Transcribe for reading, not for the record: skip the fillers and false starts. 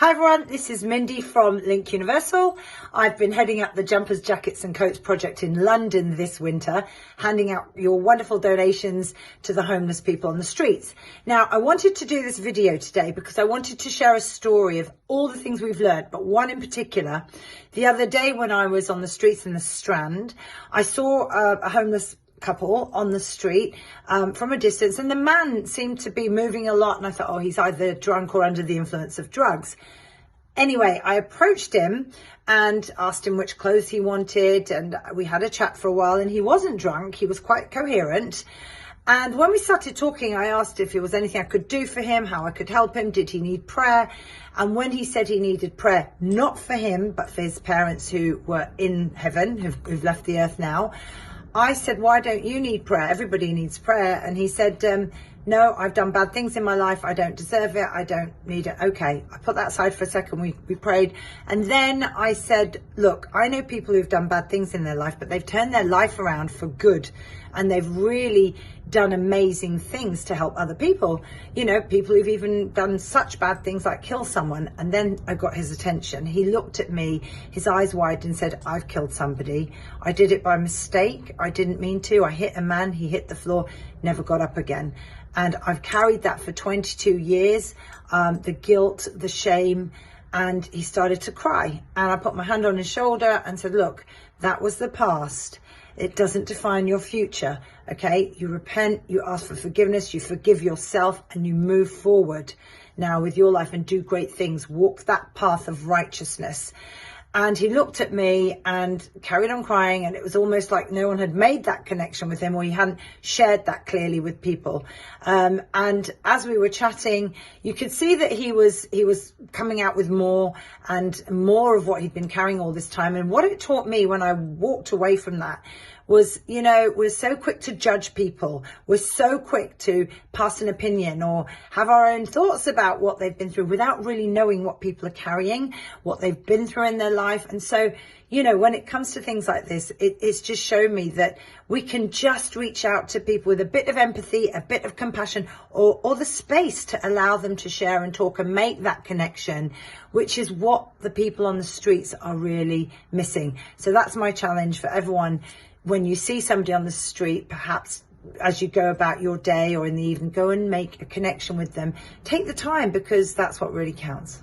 Hi everyone, this is Mindy from Link Universal. I've been heading up the Jumpers, Jackets and Coats project in London this winter, handing out your wonderful donations to the homeless people on the streets. Now, I wanted to do this video today because I wanted to share a story of all the things we've learned, but one in particular. The other day when I was on the streets in the Strand, I saw a homeless couple on the street from a distance, and the man seemed to be moving a lot, and I thought, oh, he's either drunk or under the influence of drugs. Anyway, I approached him and asked him which clothes he wanted, and we had a chat for a while, and he wasn't drunk, he was quite coherent. And when we started talking, I asked if there was anything I could do for him, how I could help him, did he need prayer? And when he said he needed prayer, not for him, but for his parents who were in heaven, who've left the earth now, I said, why don't you need prayer? Everybody needs prayer. And he said, no, I've done bad things in my life. I don't deserve it. I don't need it. Okay, I put that aside for a second. We prayed. And then I said, look, I know people who've done bad things in their life, but they've turned their life around for good. And they've really done amazing things to help other people. You know, people who've even done such bad things like kill someone. And then I got his attention. He looked at me, his eyes wide, and said, I've killed somebody. I did it by mistake. I didn't mean to. I hit a man. He hit the floor, never got up again. And I've carried that for 22 years, the guilt, the shame, and he started to cry. And I put my hand on his shoulder and said, look, that was the past. It doesn't define your future, okay? You repent, you ask for forgiveness, you forgive yourself, and you move forward now with your life and do great things. Walk that path of righteousness. And he looked at me and carried on crying, and it was almost like no one had made that connection with him, or he hadn't shared that clearly with people. And as we were chatting, you could see that he was coming out with more and more of what he'd been carrying all this time. And what it taught me when I walked away from that was, you know, we're so quick to judge people. We're so quick to pass an opinion or have our own thoughts about what they've been through without really knowing what people are carrying, what they've been through in their life. And so, you know, when it comes to things like this, it's just shown me that we can just reach out to people with a bit of empathy, a bit of compassion, or the space to allow them to share and talk and make that connection, which is what the people on the streets are really missing. So that's my challenge for everyone. When you see somebody on the street, perhaps as you go about your day or in the evening, go and make a connection with them. Take the time, because that's what really counts.